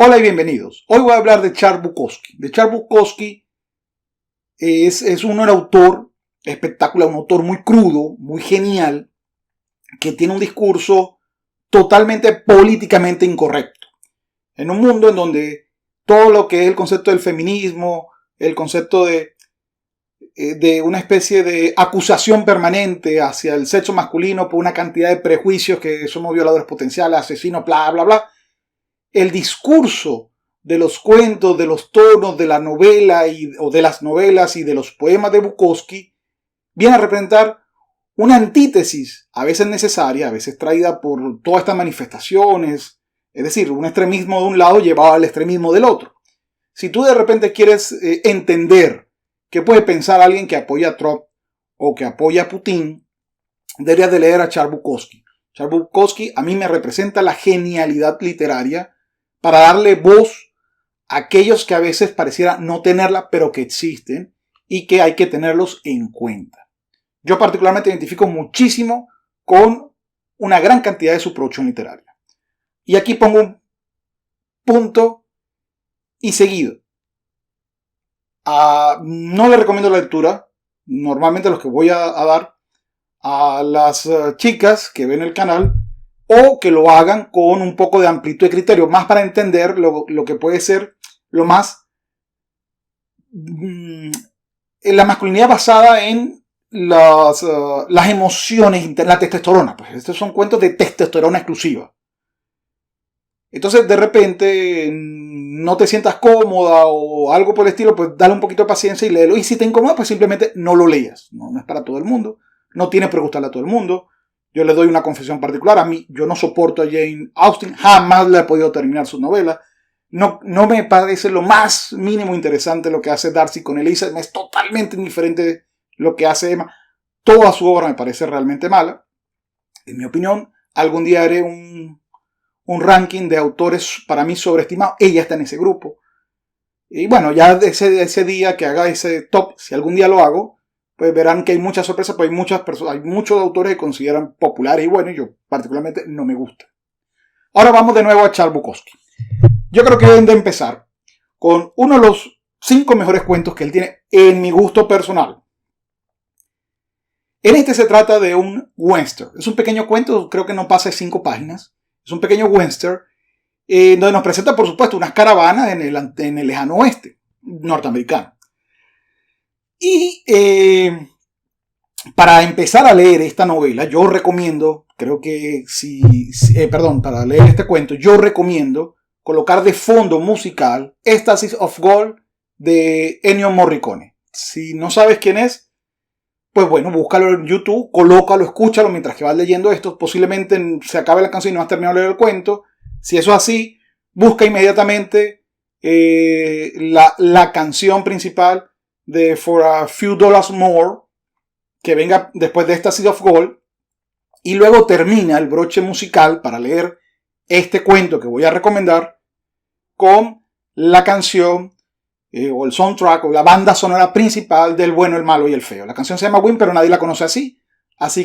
Hola y bienvenidos. Hoy voy a hablar de Charles Bukowski. Charles Bukowski es un autor espectacular, un autor muy crudo, muy genial, que tiene un discurso totalmente políticamente incorrecto. En un mundo en donde todo lo que es el concepto del feminismo, el concepto de una especie de acusación permanente hacia el sexo masculino por una cantidad de prejuicios que somos violadores potenciales, asesinos, bla, bla, bla. El discurso de los cuentos, de los tonos de la novela o de las novelas y de los poemas de Bukowski viene a representar una antítesis, a veces necesaria, a veces traída por todas estas manifestaciones, es decir, un extremismo de un lado llevado al extremismo del otro. Si tú de repente quieres entender qué puede pensar alguien que apoya a Trump o que apoya a Putin, deberías de leer a Charles Bukowski. Charles Bukowski a mí me representa la genialidad literaria para darle voz a aquellos que a veces pareciera no tenerla, pero que existen y que hay que tenerlos en cuenta. Yo particularmente identifico muchísimo con una gran cantidad de su producción literaria. Y aquí pongo un punto y seguido. No le recomiendo la lectura. Normalmente los que voy a dar a las chicas que ven el canal, o que lo hagan con un poco de amplitud de criterio, más para entender lo que puede ser lo más la masculinidad basada en las emociones, la testosterona. Pues estos son cuentos de testosterona exclusiva. Entonces de repente no te sientas cómoda o algo por el estilo, pues dale un poquito de paciencia y léelo. Y si te incomoda, pues simplemente no lo leas. No es para todo el mundo. No tiene por qué gustarle a todo el mundo. Yo le doy una confesión particular. A mí, yo no soporto a Jane Austen. Jamás le he podido terminar sus novelas. No me parece lo más mínimo interesante lo que hace Darcy con Elisa. Me es totalmente indiferente lo que hace Emma. Toda su obra me parece realmente mala. En mi opinión, algún día haré un ranking de autores para mí sobreestimados. Ella está en ese grupo. Y bueno, ya ese día que haga ese top, si algún día lo hago, pues verán que hay muchas sorpresas, pues hay muchos autores que consideran populares y bueno, yo particularmente no me gusta. Ahora vamos de nuevo a Charles Bukowski. Yo creo que deben de empezar con uno de los 5 mejores cuentos que él tiene en mi gusto personal. En este se trata de un western. Es un pequeño cuento, creo que no pasa de 5 páginas. Es un pequeño western donde nos presenta, por supuesto, unas caravanas en el lejano oeste norteamericano. Y para empezar a leer esta novela, yo recomiendo, para leer este cuento, yo recomiendo colocar de fondo musical Ecstasy of Gold de Ennio Morricone. Si no sabes quién es, pues bueno, búscalo en YouTube, colócalo, escúchalo mientras que vas leyendo esto. Posiblemente se acabe la canción y no has terminado de leer el cuento. Si eso es así, busca inmediatamente la canción principal de For a Few Dollars More, que venga después de Ecstasy of Gold, y luego termina el broche musical para leer este cuento que voy a recomendar con la canción o el soundtrack o la banda sonora principal del Bueno, el Malo y el Feo. La canción se llama Win, pero nadie la conoce así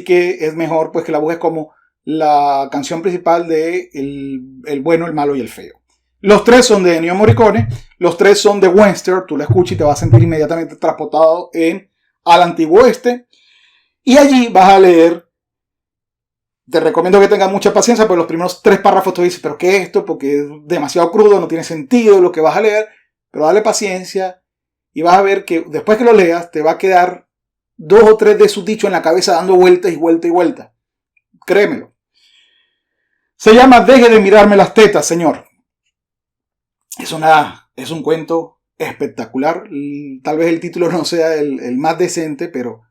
que es mejor pues que la busques como la canción principal de el Bueno, el Malo y el Feo. Los 3 son de Ennio Morricone, los 3 son de western, tú la escuchas y te vas a sentir inmediatamente transportado al antiguo oeste, y allí vas a leer. Te recomiendo que tengas mucha paciencia, porque los primeros 3 párrafos tú dices, ¿pero qué es esto? Porque es demasiado crudo, no tiene sentido lo que vas a leer, pero dale paciencia y vas a ver que después que lo leas te va a quedar 2 o 3 de sus dichos en la cabeza dando vueltas y vueltas y vueltas. Créemelo. Se llama Deje de mirarme las tetas, señor. Es un cuento espectacular. Tal vez el título no sea el más decente, pero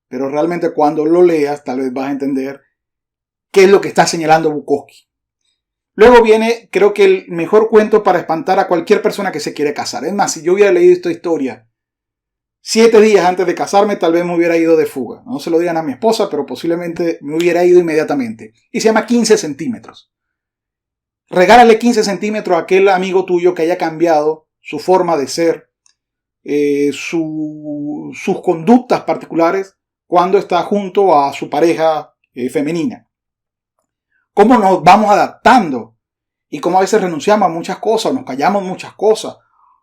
realmente cuando lo leas tal vez vas a entender qué es lo que está señalando Bukowski. Luego viene, creo que el mejor cuento para espantar a cualquier persona que se quiere casar. Es más, si yo hubiera leído esta historia 7 días antes de casarme, tal vez me hubiera ido de fuga. No se lo digan a mi esposa, pero posiblemente me hubiera ido inmediatamente. Y se llama 15 centímetros. Regálale 15 centímetros a aquel amigo tuyo que haya cambiado su forma de ser, sus conductas particulares cuando está junto a su pareja femenina. ¿Cómo nos vamos adaptando y cómo a veces renunciamos a muchas cosas, nos callamos muchas cosas,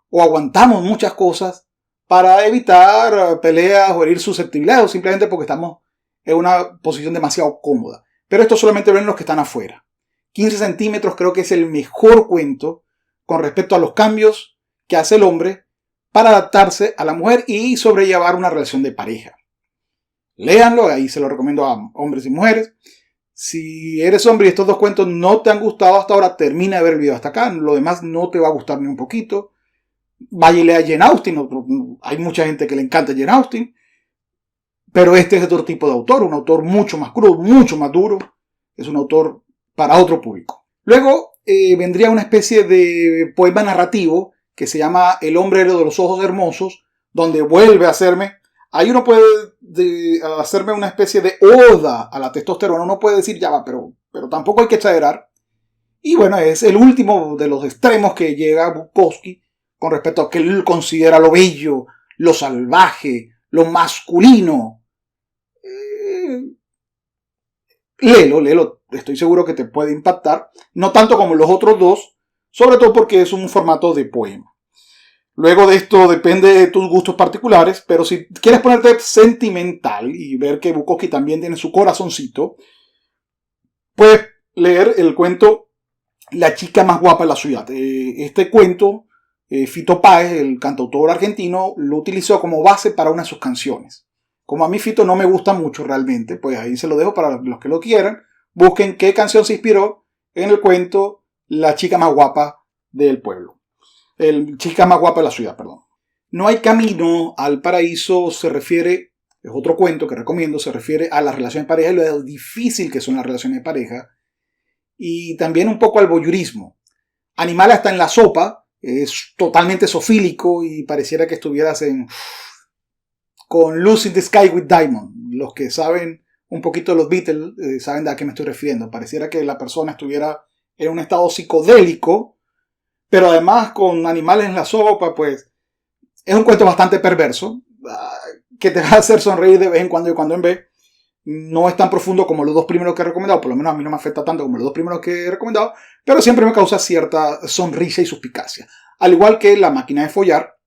o aguantamos muchas cosas para evitar peleas o herir susceptibilidades, o simplemente porque estamos en una posición demasiado cómoda. Pero esto solamente ven los que están afuera. 15 centímetros creo que es el mejor cuento con respecto a los cambios que hace el hombre para adaptarse a la mujer y sobrellevar una relación de pareja. Léanlo, ahí se lo recomiendo a hombres y mujeres. Si eres hombre y estos dos cuentos no te han gustado hasta ahora, termina de ver el video hasta acá. Lo demás no te va a gustar ni un poquito. Vaya y lea Jane Austen. Hay mucha gente que le encanta Jane Austen. Pero este es otro tipo de autor. Un autor mucho más crudo, mucho más duro. Es un autor para otro público. Luego vendría una especie de poema narrativo que se llama El hombre de los ojos hermosos, donde vuelve a hacerme... Ahí uno puede hacerme una especie de oda a la testosterona. Uno puede decir, ya va, pero tampoco hay que exagerar. Y bueno, es el último de los extremos que llega Bukowski con respecto a que él considera lo bello, lo salvaje, lo masculino. Léelo. Estoy seguro que te puede impactar. No tanto como los otros dos, sobre todo porque es un formato de poema. Luego de esto depende de tus gustos particulares, pero si quieres ponerte sentimental y ver que Bukowski también tiene su corazoncito, puedes leer el cuento La chica más guapa de la ciudad. Este cuento, Fito Páez, el cantautor argentino, lo utilizó como base para una de sus canciones. Como a mí Fito no me gusta mucho realmente, pues ahí se lo dejo para los que lo quieran. Busquen qué canción se inspiró en el cuento La chica más guapa del pueblo. El chica más guapa de la ciudad, perdón. No hay camino al paraíso se refiere, es otro cuento que recomiendo, se refiere a las relaciones de pareja y lo difícil que son las relaciones de pareja. Y también un poco al voyeurismo. Animal hasta en la sopa, es totalmente sofílico y pareciera que estuvieras con Lucy in the Sky with Diamond. Los que saben un poquito de los Beatles saben de a qué me estoy refiriendo. Pareciera que la persona estuviera en un estado psicodélico, pero además con animales en la sopa, pues es un cuento bastante perverso, que te va a hacer sonreír de vez en cuando y cuando en vez. No es tan profundo como los dos primeros que he recomendado, por lo menos a mí no me afecta tanto como los dos primeros que he recomendado, pero siempre me causa cierta sonrisa y suspicacia. Al igual que La máquina de follar,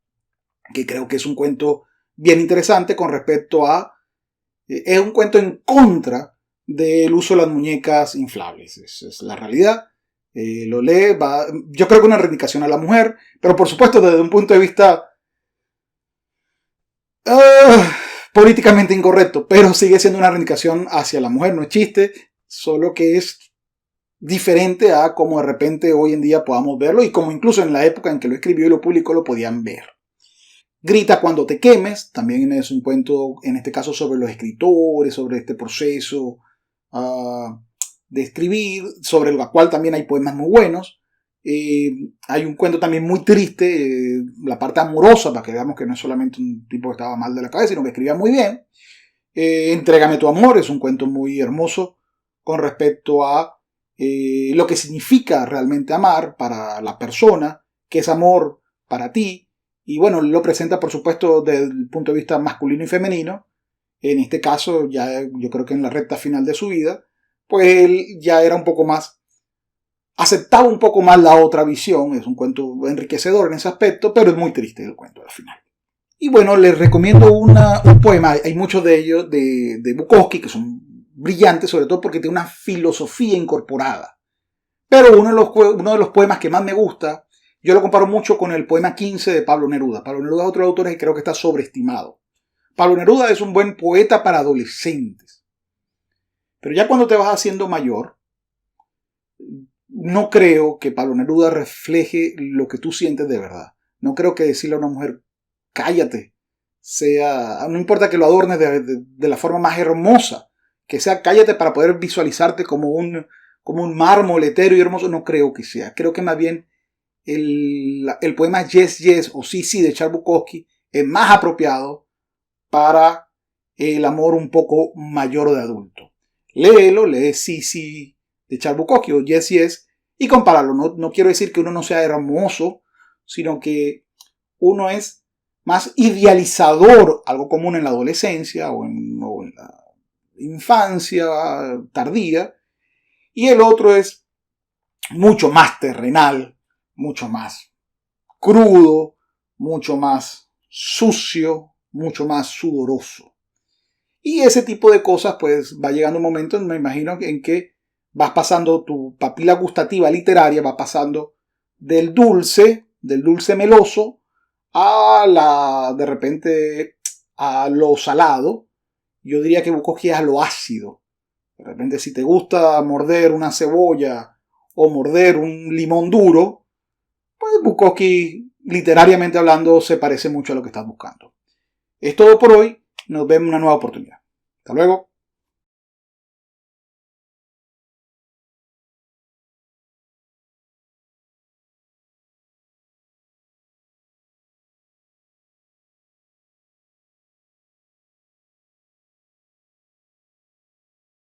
que creo que es un cuento bien interesante con respecto a... es un cuento en contra del uso de las muñecas inflables. Es la realidad. Lo lee, yo creo que una reivindicación a la mujer, pero por supuesto desde un punto de vista políticamente incorrecto, pero sigue siendo una reivindicación hacia la mujer, no es chiste, solo que es diferente a como de repente hoy en día podamos verlo y como incluso en la época en que lo escribió y lo publicó lo podían ver. Grita cuando te quemes, también es un cuento en este caso sobre los escritores, sobre este proceso de escribir, sobre el cual también hay poemas muy buenos. Hay un cuento también muy triste, la parte amorosa, para que veamos que no es solamente un tipo que estaba mal de la cabeza, sino que escribía muy bien. Entrégame tu amor, es un cuento muy hermoso con respecto a lo que significa realmente amar para la persona, que es amor para ti. Y bueno, lo presenta por supuesto desde el punto de vista masculino y femenino. En este caso, ya yo creo que en la recta final de su vida, pues él ya era un poco más, aceptaba un poco más la otra visión. Es un cuento enriquecedor en ese aspecto, pero es muy triste el cuento al final. Y bueno, les recomiendo un poema, hay muchos de ellos de Bukowski que son brillantes, sobre todo porque tiene una filosofía incorporada. Pero uno de los poemas que más me gusta, yo lo comparo mucho con el poema 15 de Pablo Neruda. Pablo Neruda es otro autor que creo que está sobreestimado. Pablo Neruda es un buen poeta para adolescentes. Pero ya cuando te vas haciendo mayor, no creo que Pablo Neruda refleje lo que tú sientes de verdad. No creo que decirle a una mujer, cállate, sea, no importa que lo adornes de la forma más hermosa, que sea cállate para poder visualizarte como un mármol etéreo y hermoso, no creo que sea. Creo que más bien el poema Yes, Yes o Sí, Sí de Charles Bukowski es más apropiado para el amor un poco mayor de adulto. Léelo, lee Sí, Sí de Charles Bukowski o Yes, Yes y compáralo. No quiero decir que uno no sea hermoso, sino que uno es más idealizador, algo común en la adolescencia o en la infancia tardía, y el otro es mucho más terrenal, mucho más crudo, mucho más sucio, mucho más sudoroso. Y ese tipo de cosas, pues va llegando un momento, me imagino, en que vas pasando, tu papila gustativa literaria va pasando del dulce meloso, de repente, a lo salado. Yo diría que Bukowski es a lo ácido. De repente, si te gusta morder una cebolla o morder un limón duro, pues Bukowski, literariamente hablando, se parece mucho a lo que estás buscando. Es todo por hoy. Nos vemos en una nueva oportunidad. Hasta luego.